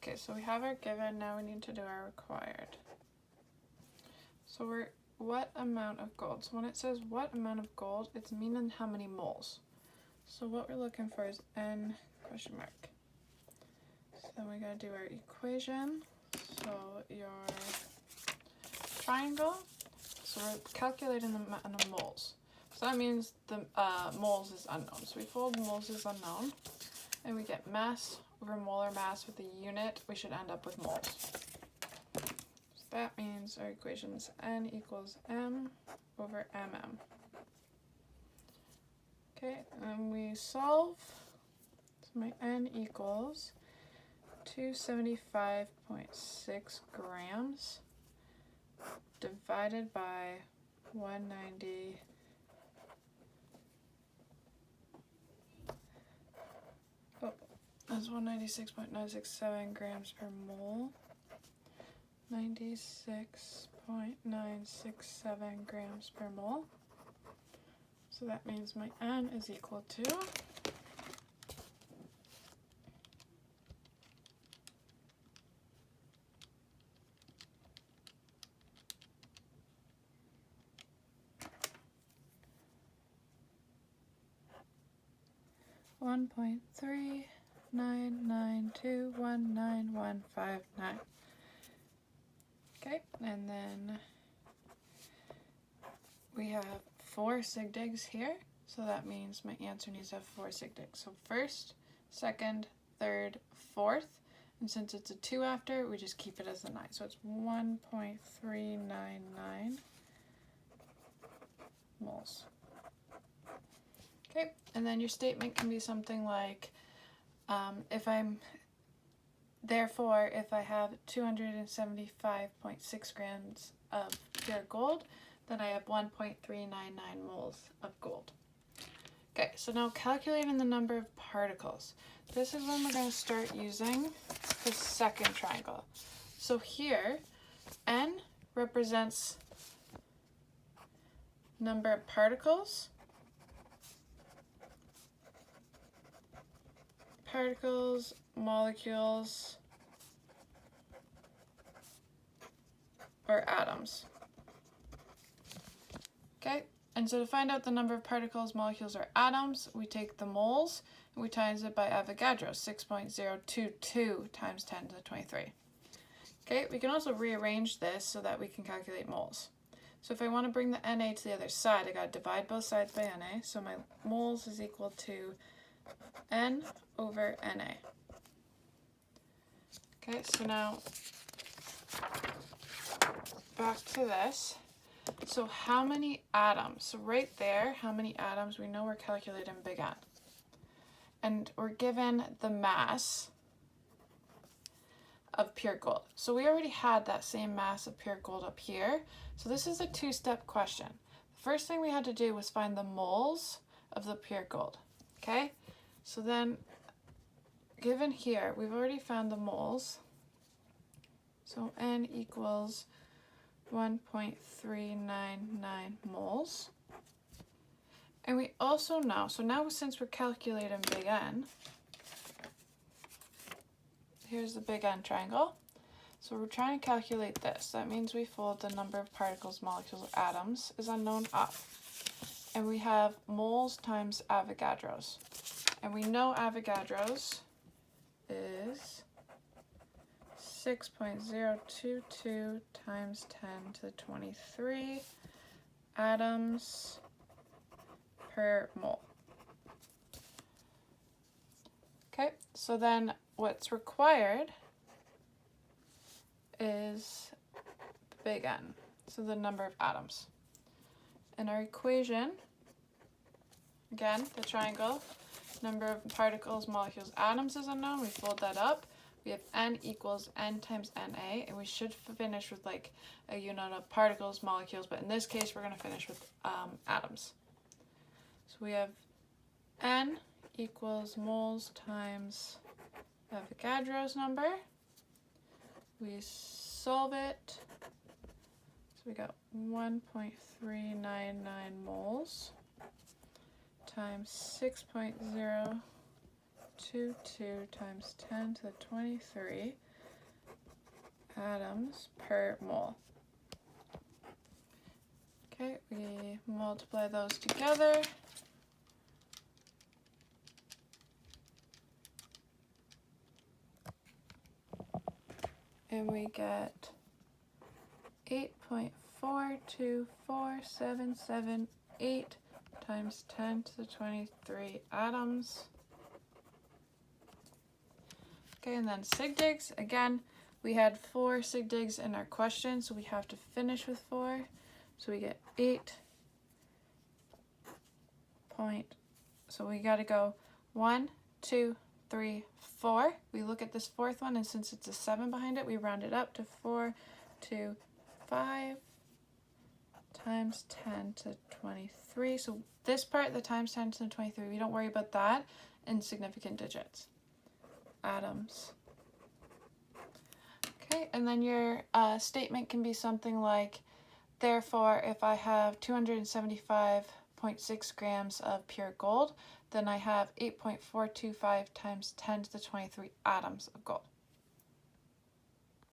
Okay, so we have our given, now we need to do our required. So what amount of gold? So when it says what amount of gold, it's meaning how many moles. So what we're looking for is N question mark. So then we gotta do our equation. So your triangle, so we're calculating the amount of moles. So that means the moles is unknown. So we fold moles is unknown, and we get mass over molar mass with the unit. We should end up with moles. So that means our equation is N equals M over MM. Okay, and we solve. So my N equals 275.6 grams divided by 190. Oh, that's 196.967 grams per mole. 96.967 grams per mole. So that means my N is equal to 1.399219159. Okay, and then we have 4 sig digs here, so that means my answer needs to have 4 sig digs. So first, second, third, fourth, and since it's a 2 after, we just keep it as a 9. So it's 1.399 moles. Okay, and then your statement can be something like, if I have 275.6 grams of pure gold, then I have 1.399 moles of gold. Okay, so now calculating the number of particles. This is when we're going to start using the second triangle. So here, N represents number of particles, molecules, or atoms. Okay, and so to find out the number of particles, molecules, or atoms, we take the moles and we times it by Avogadro, 6.022 times 10 to the 23. Okay, we can also rearrange this so that we can calculate moles. So if I want to bring the Na to the other side, I got to divide both sides by Na, so my moles is equal to N over Na. Okay, so now back to this. So how many atoms? So right there, how many atoms? We know we're calculating big N. And we're given the mass of pure gold. So we already had that same mass of pure gold up here. So this is a 2-step question. The first thing we had to do was find the moles of the pure gold. Okay? So then, given here, we've already found the moles. So N equals 1.399 moles. And we also know, so now since we're calculating big N, here's the big N triangle. So we're trying to calculate this. That means we fold the number of particles, molecules, or atoms is unknown up. And we have moles times Avogadros. And we know Avogadros is 6.022 times 10 to the 23 atoms per mole. Okay, so then what's required is big N, so the number of atoms. In our equation, again, the triangle, number of particles, molecules, atoms is unknown. We fold that up. We have N equals N times Na, and we should finish with like a unit of particles, molecules, but in this case, we're going to finish with atoms. So we have N equals moles times Avogadro's number. We solve it. So we got 1.399 moles times 6.022 times 10 to the 23 atoms per mole. Okay, we multiply those together. And we get 8.424778 times 10 to the 23 atoms. Okay, and then sig digs. Again, we had 4 sig digs in our question, so we have to finish with 4. So we get 8 point, so we got to go 1, 2, 3, 4. We look at this fourth one, and since it's a 7 behind it, we round it up to 425 times 10 to 23. So this part, the times 10 to the 23, we don't worry about that in significant digits. Atoms. Okay, and then your statement can be something like, therefore, if I have 275.6 grams of pure gold, then I have 8.425 times 10 to the 23 atoms of gold.